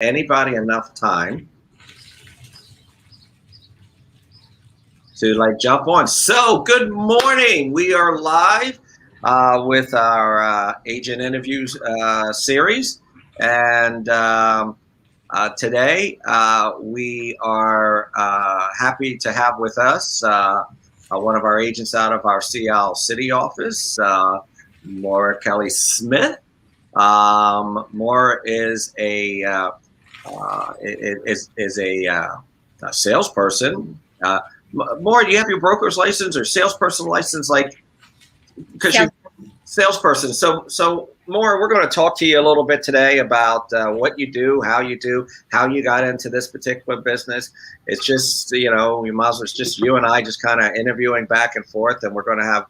anybody enough time to jump on. So, good morning. We are live with our agent interviews series, and today we are happy to have with us one of our agents out of our Seattle City office, Moira Kelly Smith. Moira is a a salesperson. Moira, do you have your broker's license or salesperson license? Because you're salesperson. So Moira, we're going to talk to you a little bit today about what you do, how you got into this particular business. It's just, we might as well, it's just you and I just kind of interviewing back and forth, and we're going to have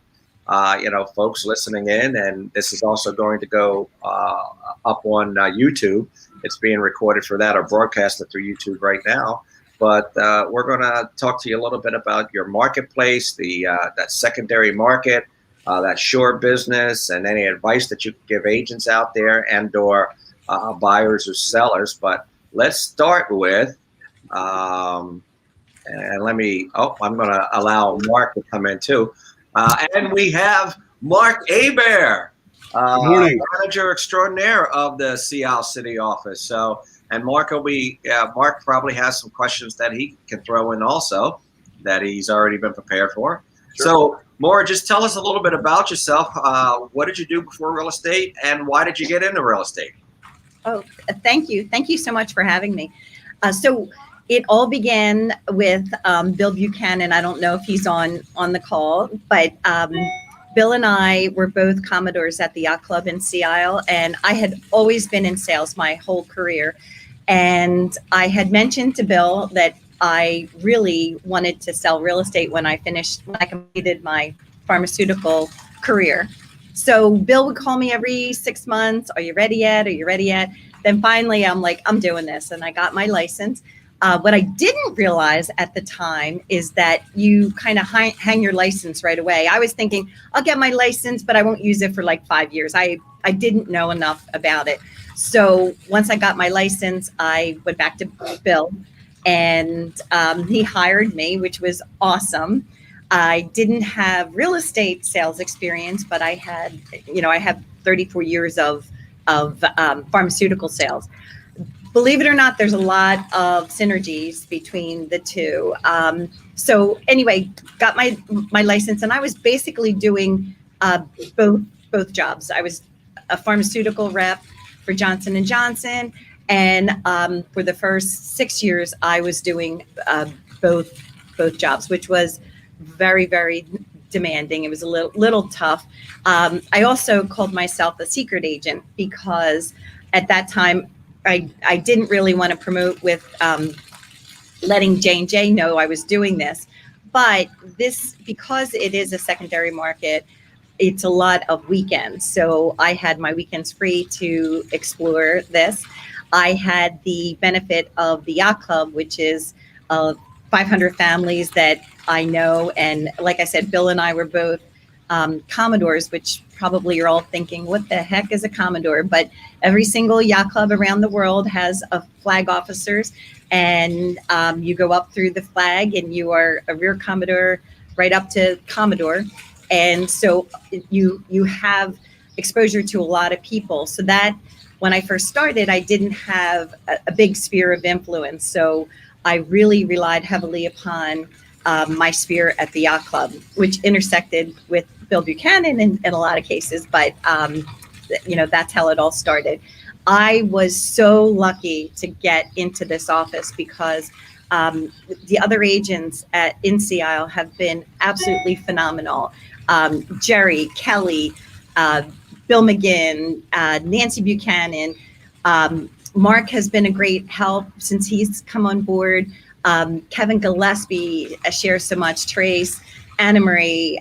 folks listening in, and this is also going to go up on YouTube. It's being recorded for that or broadcasted through YouTube right now. But we're going to talk to you a little bit about your marketplace, that secondary market, that short business, and any advice that you can give agents out there and or buyers or sellers. But let's start with, and I'm going to allow Mark to come in too. And we have Mark Hebert, manager extraordinaire of the Seattle City office. So, and Mark Mark probably has some questions that he can throw in also that he's already been prepared for. Sure. So, Moira, just tell us a little bit about yourself. What did you do before real estate, and why did you get into real estate? Oh, thank you. Thank you so much for having me. So it all began with Bill Buchanan. I don't know if he's on the call, but Bill and I were both Commodores at the Yacht Club in Seattle, and I had always been in sales my whole career. And I had mentioned to Bill that I really wanted to sell real estate when I completed my pharmaceutical career. So Bill would call me every 6 months. Are you ready yet? Are you ready yet? Then finally, I'm like, I'm doing this. And I got my license. What I didn't realize at the time is that you kind of hang your license right away. I was thinking, I'll get my license, but I won't use it for like 5 years. I didn't know enough about it. So once I got my license, I went back to Bill, and he hired me, which was awesome. I didn't have real estate sales experience, but I had 34 years of pharmaceutical sales. Believe it or not, there's a lot of synergies between the two. So anyway, got my license, and I was basically doing both jobs. I was a pharmaceutical rep for Johnson & Johnson, and for the first 6 years, I was doing both jobs, which was very, very demanding. It was a little tough. I also called myself a secret agent because at that time, I didn't really want to promote with letting J&J know I was doing this. But because it is a secondary market, it's a lot of weekends. So I had my weekends free to explore this. I had the benefit of the Yacht Club, which is 500 families that I know. And like I said, Bill and I were both Commodores, which probably you're all thinking, what the heck is a Commodore? But every single yacht club around the world has a flag officers, and you go up through the flag and you are a rear Commodore right up to Commodore. And so you have exposure to a lot of people. So that when I first started, I didn't have a big sphere of influence. So I really relied heavily upon my sphere at the Yacht Club, which intersected with Bill Buchanan in a lot of cases, but that's how it all started. I was so lucky to get into this office because the other agents in Seattle have been absolutely phenomenal. Jerry, Kelly, Bill McGinn, Nancy Buchanan. Mark has been a great help since he's come on board. Kevin Gillespie shares so much. Trace, Anna Marie,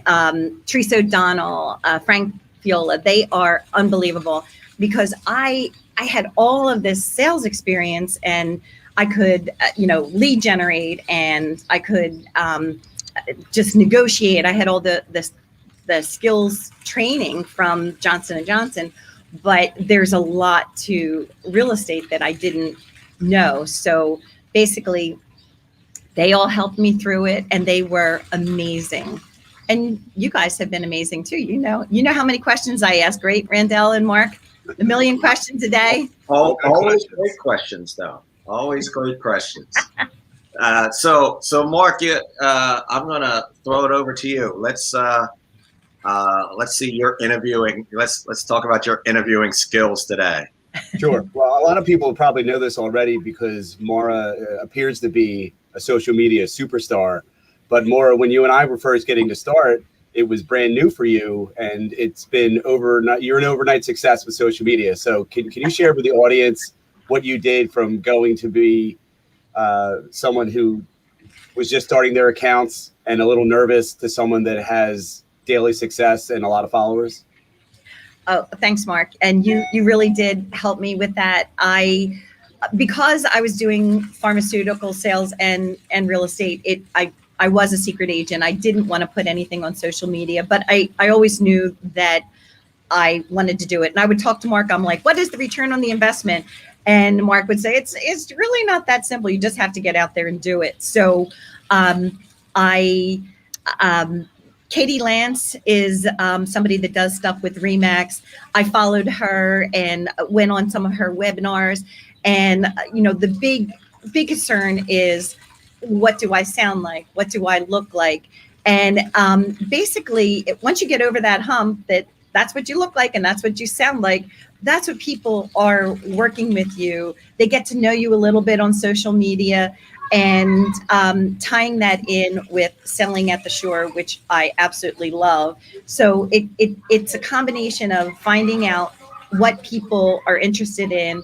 Teresa O'Donnell, Frank Fiola. They are unbelievable because I had all of this sales experience, and I could, lead generate, and I could just negotiate. I had all the skills training from Johnson & Johnson, but there's a lot to real estate that I didn't know. So basically, they all helped me through it, and they were amazing. And you guys have been amazing too. You know how many questions I ask, right, Randall and Mark? A million questions a day. Always great questions, though. Always great questions. So Mark, I'm gonna throw it over to you. Let's see your interviewing. Let's talk about your interviewing skills today. Sure. Well, a lot of people probably know this already because Moira appears to be a social media superstar. But Moira, when you and I were first getting to start, it was brand new for you, and it's been you're an overnight success with social media. So can you share with the audience what you did from going to be someone who was just starting their accounts and a little nervous to someone that has daily success and a lot of followers? Oh, thanks, Mark. And you really did help me with that. Because I was doing pharmaceutical sales and real estate, I was a secret agent. I didn't want to put anything on social media, but I always knew that I wanted to do it. And I would talk to Mark. I'm like, what is the return on the investment? And Mark would say, it's really not that simple. You just have to get out there and do it. So Katie Lance is somebody that does stuff with Remax. I followed her and went on some of her webinars. And, the big concern is, what do I sound like? What do I look like? And basically, once you get over that hump, that's what you look like and that's what you sound like, that's what people are working with you. They get to know you a little bit on social media, and tying that in with selling at the shore, which I absolutely love. So it's a combination of finding out what people are interested in,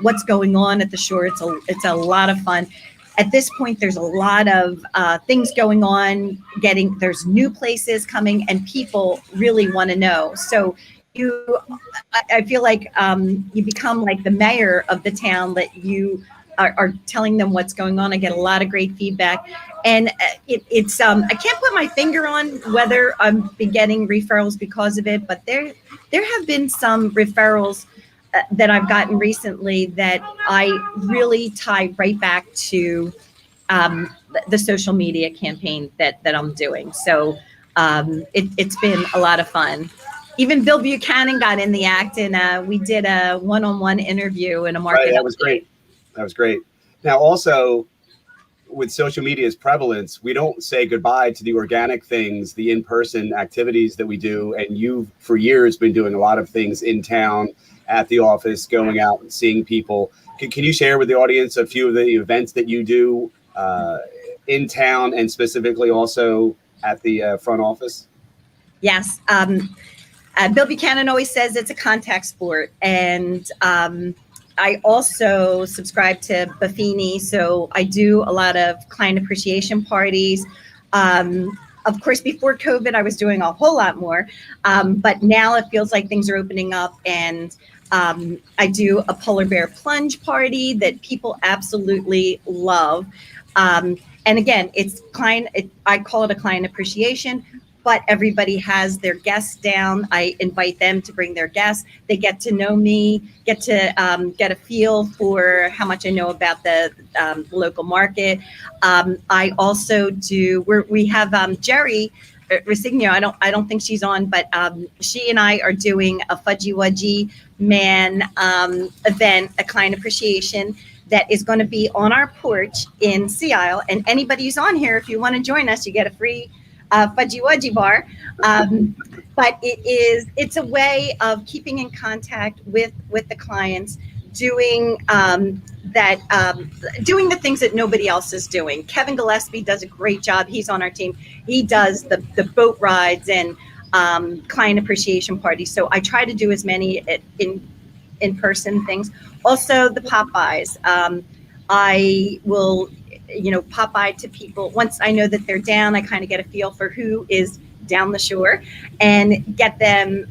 what's going on at the shore. It's a lot of fun. At this point, there's a lot of things going on. There's new places coming, and people really want to know. So I feel like you become like the mayor of the town, that you are telling them what's going on. I get a lot of great feedback, and it's I can't put my finger on whether I'm getting referrals because of it, but there have been some referrals that I've gotten recently that I really tie right back to the social media campaign that I'm doing. So it's been a lot of fun. Even Bill Buchanan got in the act, and we did a one-on-one interview in a market. Right, that was great. That was great. Now, also, with social media's prevalence, we don't say goodbye to the organic things, the in-person activities that we do. And you've, for years, been doing a lot of things in town, at the office, going out and seeing people. Can you share with the audience a few of the events that you do in town, and specifically also at the front office? Yes. Bill Buchanan always says it's a contact sport. And I also subscribe to Buffini. So I do a lot of client appreciation parties. Of course, before COVID, I was doing a whole lot more. But now it feels like things are opening up, and I do a polar bear plunge party that people absolutely love. And again, I call it a client appreciation, but everybody has their guests down. I invite them to bring their guests. They get to know me, get to get a feel for how much I know about the local market. I also we have Jerry Resigno. I don't think she's on, but she and I are doing a Fudgy Wudgy Man event, a client appreciation, that is going to be on our porch in Sea Isle. And anybody who's on here, if you want to join us, you get a free Fudgy Wudgy bar. But it's a way of keeping in contact with the clients, doing doing the things that nobody else is doing. Kevin Gillespie does a great job. He's on our team. He does the boat rides and client appreciation parties. So I try to do as many in-person things. Also the pop-bys. I will pop by to people. Once I know that they're down, I kind of get a feel for who is down the shore and get them,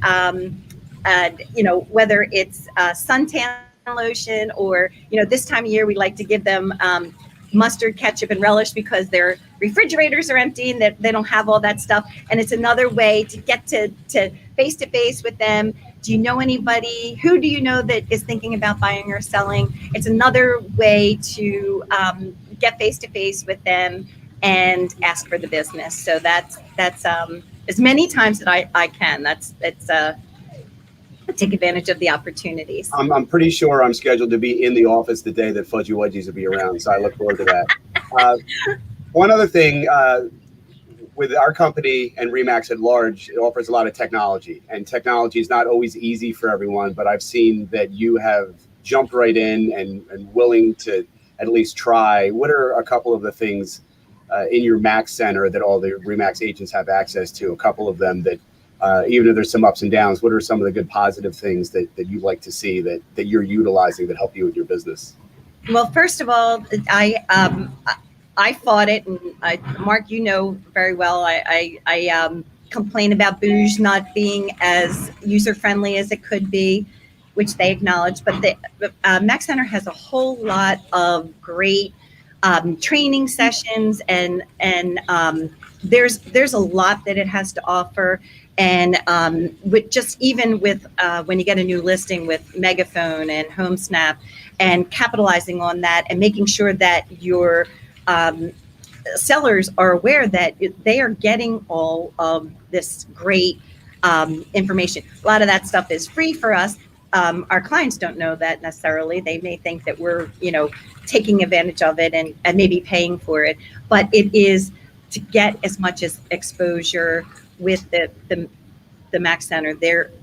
whether it's suntan lotion or, this time of year, we like to give them mustard, ketchup, and relish because their refrigerators are empty and they don't have all that stuff. And it's another way to get to face with them, Do you know anybody? Who do you know that is thinking about buying or selling? It's another way to get face to face with them and ask for the business. So that's as many times that I can. I take advantage of the opportunities. I'm pretty sure I'm scheduled to be in the office the day that Fudgy Wudgies will be around, so I look forward to that. One other thing, with our company and Remax at large, it offers a lot of technology, and technology is not always easy for everyone, but I've seen that you have jumped right in and willing to at least try. What are a couple of the things in your Max Center that all the Remax agents have access to? A couple of them that, even if there's some ups and downs, what are some of the good positive things that you like to see that you're utilizing that help you with your business? Well, first of all, I fought it, and Mark, you know very well. I complain about Bouge not being as user friendly as it could be, which they acknowledge. But the Max Center has a whole lot of great training sessions, and there's a lot that it has to offer. And with just even with when you get a new listing with Megaphone and HomeSnap, and capitalizing on that and making sure that your sellers are aware that they are getting all of this great information. A lot of that stuff is free for us. Our clients don't know that necessarily. They may think that we're, taking advantage of it and maybe paying for it, but it is to get as much as exposure with the Max Center.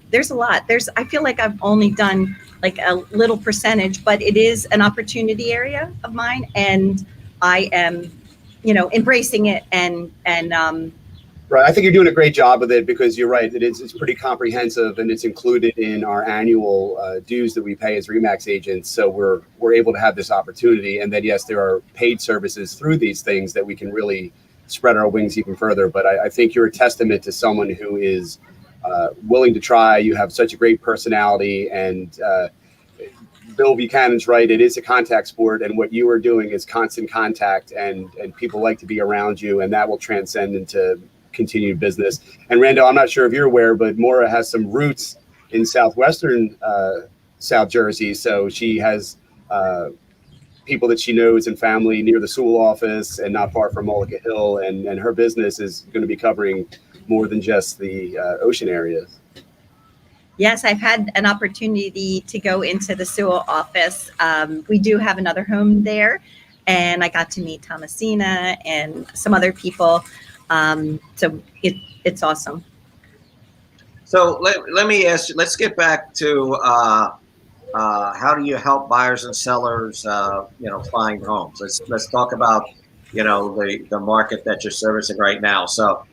There's a lot. I feel like I've only done like a little percentage, but it is an opportunity area of mine, and I am, embracing it and Right. I think you're doing a great job with it, because you're right. It's pretty comprehensive, and it's included in our annual dues that we pay as Remax agents. So we're able to have this opportunity. And then, yes, there are paid services through these things that we can really spread our wings even further. But I think you're a testament to someone who is willing to try. You have such a great personality, and Bill Buchanan's right. It is a contact sport, and what you are doing is constant contact, and people like to be around you, and that will transcend into continued business. And Randall, I'm not sure if you're aware, but Moira has some roots in southwestern South Jersey, so she has people that she knows and family near the Sewell office and not far from Mullica Hill, and her business is going to be covering more than just the ocean areas. Yes, I've had an opportunity to go into the Sewell office. We do have another home there, and I got to meet Thomasina and some other people. So it's awesome. So let me ask you, let's get back to how do you help buyers and sellers, find homes? Let's talk about, the market that you're servicing right now. So,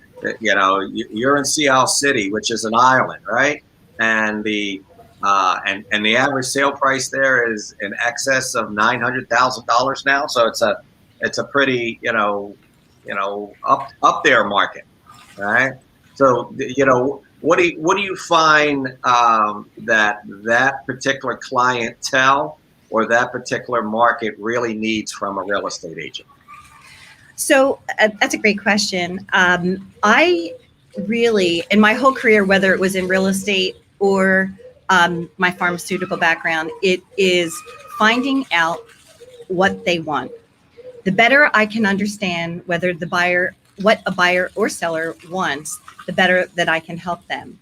you're in Sea Isle City, which is an island, right? And the average sale price there is in excess of $900,000 now. So it's a pretty, up there market, right? So, what do you find that particular clientele or that particular market really needs from a real estate agent? So that's a great question. I really, in my whole career, whether it was in real estate or my pharmaceutical background, it is finding out what they want. The better I can understand what a buyer or seller wants, the better that I can help them.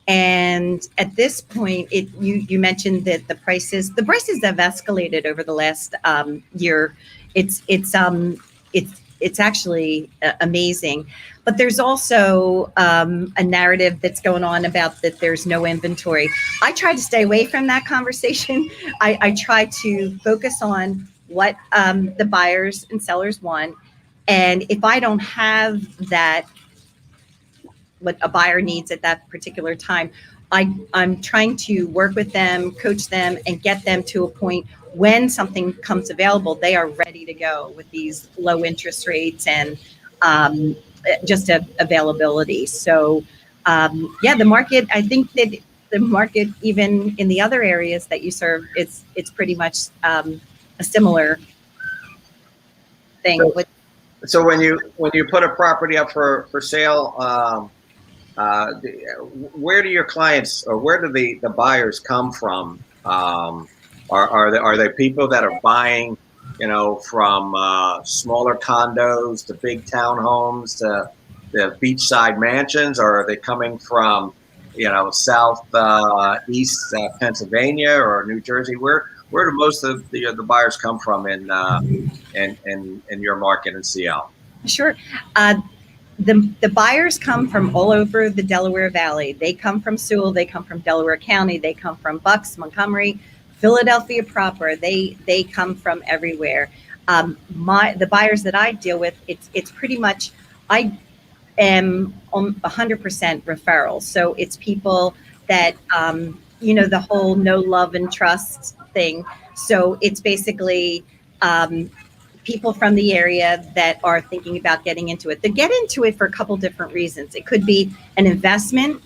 And at this point, you mentioned that the prices have escalated over the last year. It's actually amazing. But there's also a narrative that's going on about that there's no inventory. I try to stay away from that conversation. I try to focus on what the buyers and sellers want. And if I don't have that, what a buyer needs at that particular time, I'm trying to work with them, coach them, and get them to a point when something comes available, they are ready to go with these low interest rates and just availability. So, the market, I think that the market, even in the other areas that you serve, it's pretty much a similar thing. So when you put a property up for sale, where do your clients or where do the buyers come from? Are they people that are buying, from smaller condos to big townhomes to the beachside mansions, or are they coming from, south east Pennsylvania or New Jersey? Where do most of the buyers come from in your market in CL? Sure. The buyers come from all over the Delaware Valley. They come from Sewell. They come from Delaware County. They come from Bucks, Montgomery, Philadelphia proper. They come from everywhere. The buyers that I deal with, it's pretty much, I am on 100% referrals. So it's people that the whole know, love, and trust thing. So it's basically people from the area that are thinking about getting into it. They get into it for a couple different reasons. It could be an investment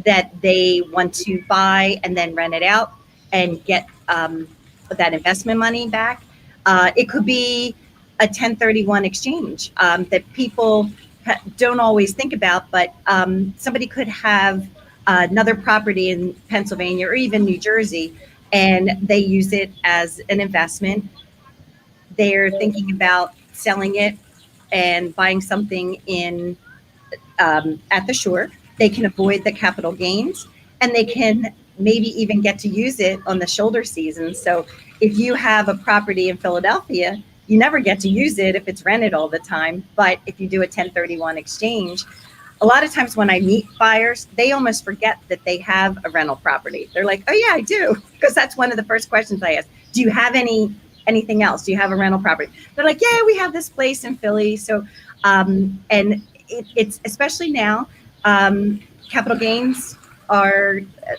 that they want to buy and then rent it out and get that investment money back. It could be a 1031 exchange that people don't always think about, but somebody could have another property in Pennsylvania or even New Jersey, and they use it as an investment. They're thinking about selling it and buying something in at the shore. They can avoid the capital gains, and they can maybe even get to use it on the shoulder season. So if you have a property in Philadelphia, you never get to use it if it's rented all the time. But if you do a 1031 exchange, a lot of times when I meet buyers, they almost forget that they have a rental property. They're like, oh yeah, I do. Because that's one of the first questions I ask. Do you have anything else? Do you have a rental property? They're like, yeah, we have this place in Philly. So, and it's especially now, capital gains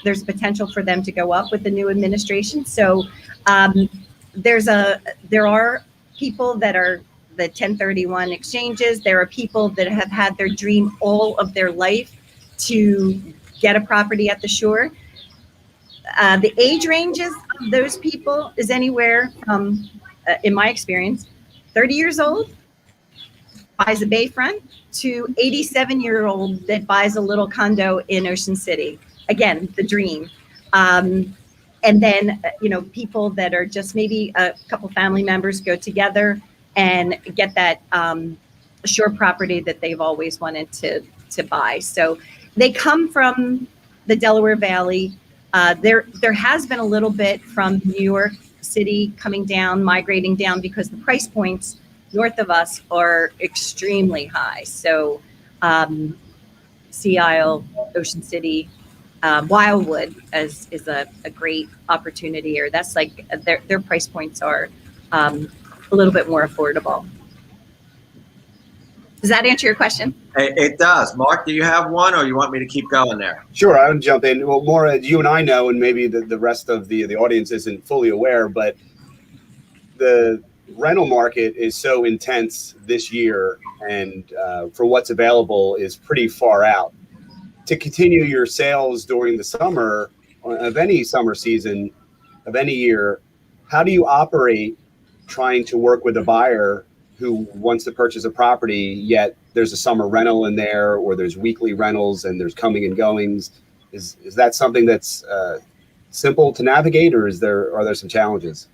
there's potential for them to go up with the new administration. So there are people that are the 1031 exchanges. There are people that have had their dream all of their life to get a property at the shore. The age ranges of those people is anywhere from, in my experience, 30 years old, buys a bayfront, to 87-year-old that buys a little condo in Ocean City. Again, the dream. And then, people that are just maybe a couple family members go together and get that shore property that they've always wanted to buy. So they come from the Delaware Valley. There has been a little bit from New York City coming down, migrating down, because the price points north of us are extremely high. So Sea Isle, Ocean City, Wildwood is a great opportunity, or that's like their price points are a little bit more affordable. Does that answer your question? It does. Mark, do you have one, or you want me to keep going there? Sure, I would jump in. Well, Moira, you and I know, and maybe the rest of the audience isn't fully aware, but the rental market is so intense this year, and for what's available is pretty far out. To continue your sales during the summer of any summer season of any year, how do you operate trying to work with a buyer who wants to purchase a property, yet there's a summer rental in there, or there's weekly rentals and there's coming and goings? Is that something that's simple to navigate, or are there some challenges?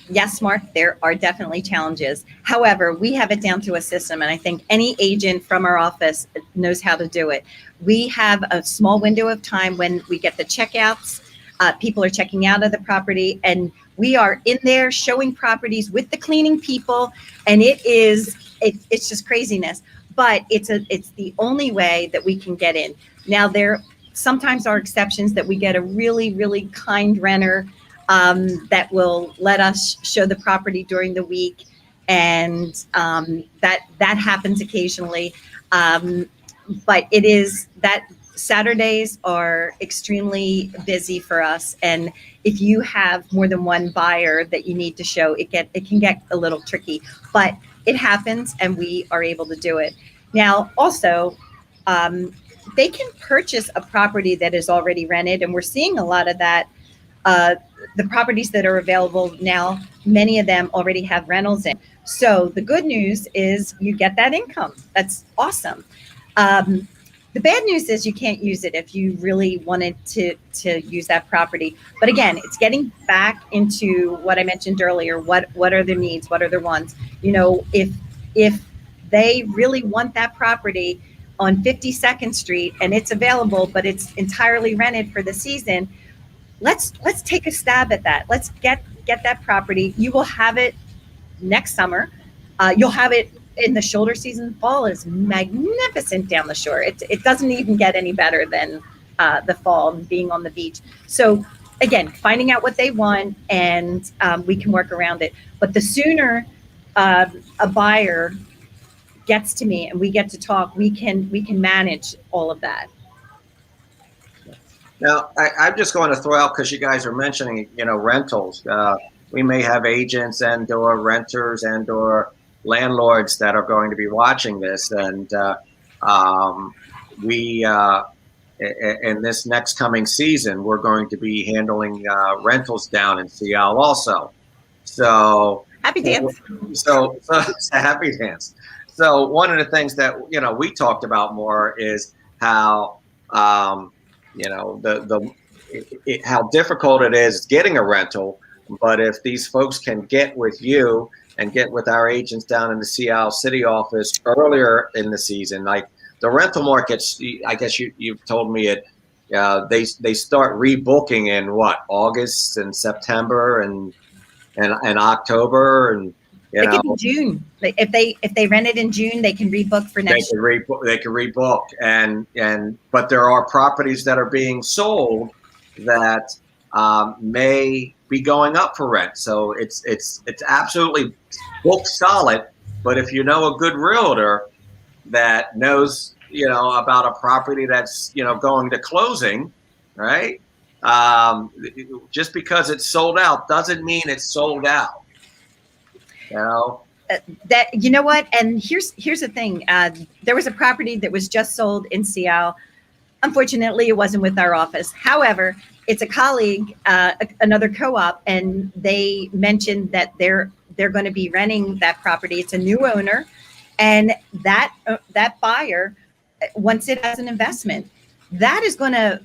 Yes, Mark, there are definitely challenges. However, we have it down to a system, and I think any agent from our office knows how to do it. We have a small window of time when we get the checkouts. People are checking out of the property, and we are in there showing properties with the cleaning people, and it's just craziness. But it's the only way that we can get in. Now, there sometimes are exceptions that we get a really, really kind renter that will let us show the property during the week, and that happens occasionally. But it is that Saturdays are extremely busy for us, and if you have more than one buyer that you need to show, it can get a little tricky. But it happens, and we are able to do it. Now, also, they can purchase a property that is already rented, and we're seeing a lot of that. The properties that are available now, many of them already have rentals in. So the good news is you get that income. That's awesome. The bad news is you can't use it if you really wanted to use that property. But again, it's getting back into what I mentioned earlier. What are their needs? What are their wants? You know, if they really want that property on 52nd Street and it's available, but it's entirely rented for the season, let's take a stab at that. Let's get that property. You will have it next summer. You'll have it in the shoulder season. Fall is magnificent down the shore. It doesn't even get any better than the fall and being on the beach. So again, finding out what they want, and we can work around it. But the sooner a buyer gets to me and we get to talk, we can manage all of that. Now, I'm just going to throw out, because you guys are mentioning, you know, rentals. We may have agents and/or renters and/or landlords that are going to be watching this, and we in this next coming season, we're going to be handling rentals down in Seattle also. So Happy dance. So it's a happy dance. So one of the things that, you know, we talked about more is how you know, how difficult it is getting a rental. But if these folks can get with you and get with our agents down in the Seattle City office earlier in the season, like the rental markets, I guess you've told me it, they start rebooking in what, August and September and October, and you know, in June. If they rent it in June, they can rebook for next year. They can rebook, and but there are properties that are being sold that may be going up for rent. So it's absolutely book solid. But if you know a good realtor that knows, you know, about a property that's, you know, going to closing, right? Just because it's sold out doesn't mean it's sold out. You know? That, you know what? And here's the thing. There was a property that was just sold in Seattle. Unfortunately, it wasn't with our office. However, it's a colleague, another co-op, and they mentioned that they're going to be renting that property. It's a new owner, and that buyer wants it as an investment. That is going to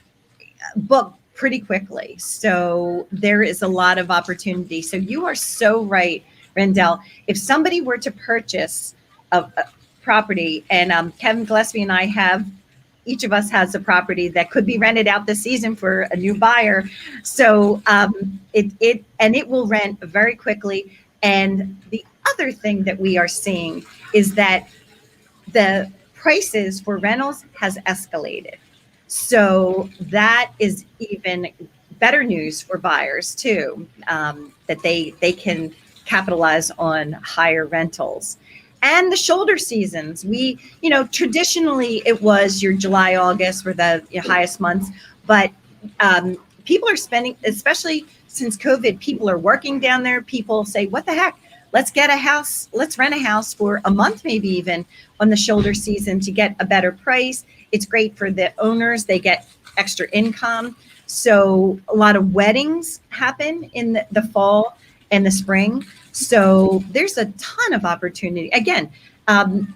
book pretty quickly. So there is a lot of opportunity. So you are so right, Rendell. If somebody were to purchase a property, and Kevin Gillespie and I have, each of us has a property that could be rented out this season for a new buyer. So it will rent very quickly. And the other thing that we are seeing is that the prices for rentals has escalated. So that is even better news for buyers too, that they can capitalize on higher rentals. And the shoulder seasons, we, you know, traditionally it was your July, August were the highest months, but people are spending, especially since COVID, people are working down there. People say, what the heck? Let's get a house. Let's rent a house for a month, maybe even on the shoulder season to get a better price. It's great for the owners. They get extra income. So a lot of weddings happen in the fall and the spring. So there's a ton of opportunity. Again,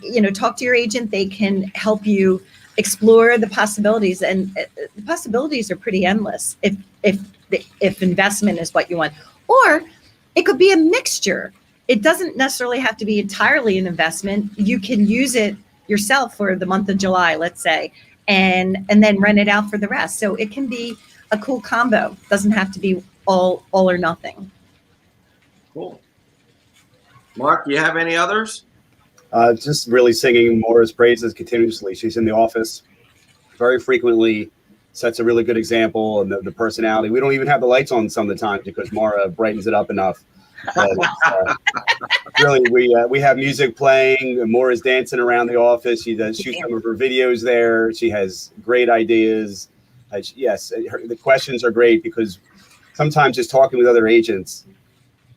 you know, talk to your agent. They can help you explore the possibilities, and the possibilities are pretty endless if investment is what you want. Or it could be a mixture. It doesn't necessarily have to be entirely an investment. You can use it yourself for the month of July, let's say, and then rent it out for the rest. So it can be a cool combo. It doesn't have to be all or nothing. Cool. Mark, do you have any others? Just really singing Moira's praises continuously. She's in the office very frequently, sets a really good example, and the personality. We don't even have the lights on some of the time because Moira brightens it up enough. But really, we have music playing. Moira's dancing around the office. She does shoot some of her videos there. She has great ideas. Yes, the questions are great because sometimes just talking with other agents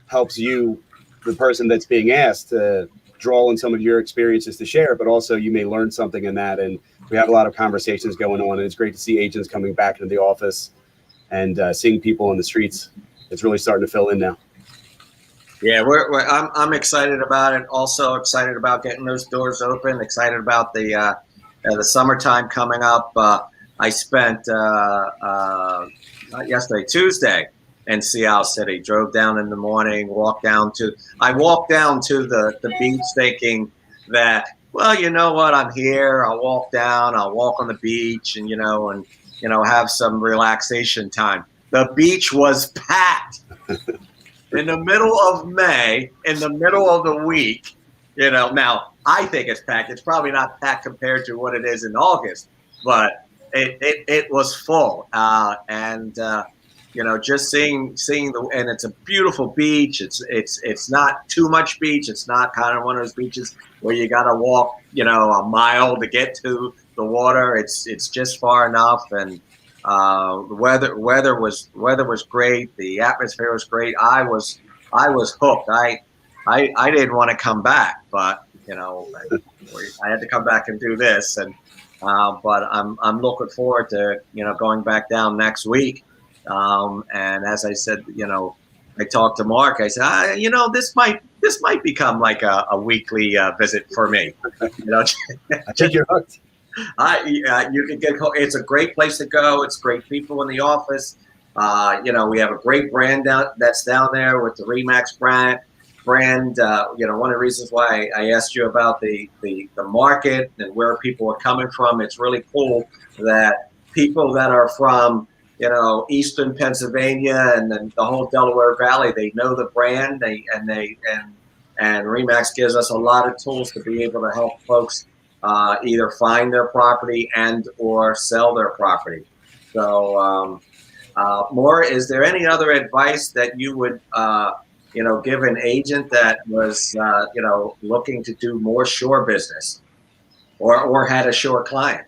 helps you, the person that's being asked, to draw on some of your experiences to share, but also you may learn something in that. And we have a lot of conversations going on, and it's great to see agents coming back into the office and seeing people on the streets. It's really starting to fill in now. Yeah, I'm excited about it. Also excited about getting those doors open. Excited about the the summertime coming up. I spent not yesterday, Tuesday, in Seattle City. Drove down in the morning, I walked down to the beach thinking that, well, you know what, I'm here. I'll walk down, I'll walk on the beach and, have some relaxation time. The beach was packed in the middle of May, in the middle of the week. Now I think it's packed. It's probably not packed compared to what it is in August, but it was full. Just seeing and it's a beautiful beach. It's not too much beach. It's not kind of one of those beaches where you got to walk, a mile to get to the water. It's just far enough. And the weather was great. The atmosphere was great. I was hooked. I didn't want to come back, but I had to come back and do this. And but I'm looking forward to going back down next week. And as I said, I talked to Mark. I said, this might become like a weekly visit for me. I think you're hooked. You can get. It's a great place to go. It's great people in the office. We have a great brand that's down there with the Remax brand. One of the reasons why I asked you about the market and where people are coming from. It's really cool that people that are from Eastern Pennsylvania and then the whole Delaware Valley, they know the brand. And Remax gives us a lot of tools to be able to help folks either find their property and or sell their property. So, Moira, is there any other advice that you would give an agent that was looking to do more shore business or had a shore client?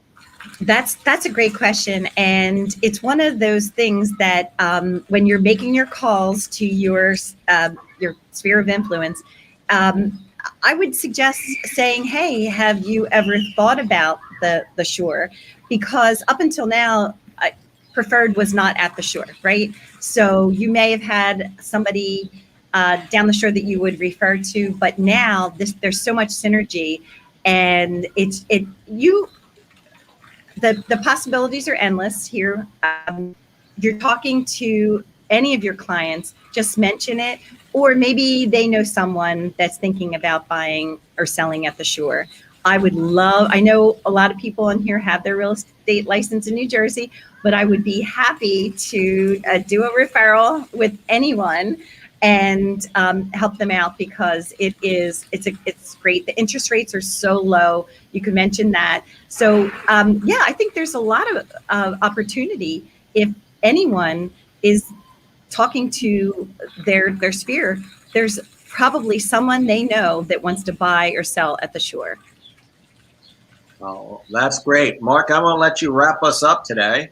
That's a great question, and it's one of those things that when you're making your calls to your sphere of influence, I would suggest saying, "Hey, have you ever thought about the shore?" Because up until now, preferred was not at the shore, right? So you may have had somebody down the shore that you would refer to, but now there's so much synergy, and the possibilities are endless here. You're talking to any of your clients, just mention it, or maybe they know someone that's thinking about buying or selling at the shore. I know a lot of people on here have their real estate license in New Jersey, but I would be happy to do a referral with anyone and help them out because it's great. The interest rates are so low. You could mention that. So I think there's a lot of opportunity if anyone is talking to their sphere. There's probably someone they know that wants to buy or sell at the shore. Oh, that's great. Mark, I'm going to let you wrap us up today.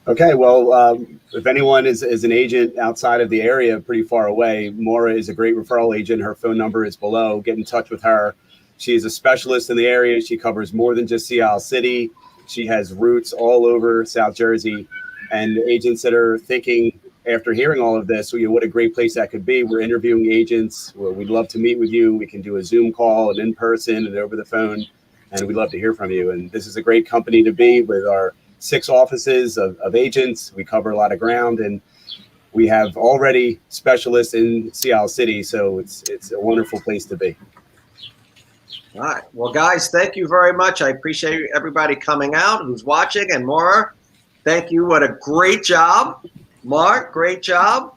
Okay, well, if anyone is an agent outside of the area, pretty far away, Moira is a great referral agent. Her phone number is below. Get in touch with her. She is a specialist in the area. She covers more than just Seattle City. She has roots all over South Jersey. And agents that are thinking after hearing all of this, what a great place that could be. We're interviewing agents. We'd love to meet with you. We can do a Zoom call and in person and over the phone. And we'd love to hear from you. And this is a great company to be with our 6 offices of agents. We cover a lot of ground, and we have already specialists in Seattle City. So it's a wonderful place to be. All right. Well, guys, thank you very much. I appreciate everybody coming out who's watching. And Moira, thank you. What a great job. Mark, great job.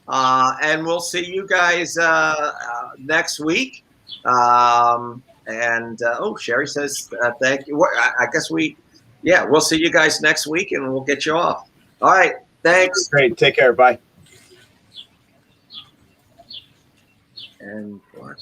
And we'll see you guys next week. Sherry says thank you. I guess we'll see you guys next week and we'll get you off. All right. Thanks. Great. Take care. Bye. And what?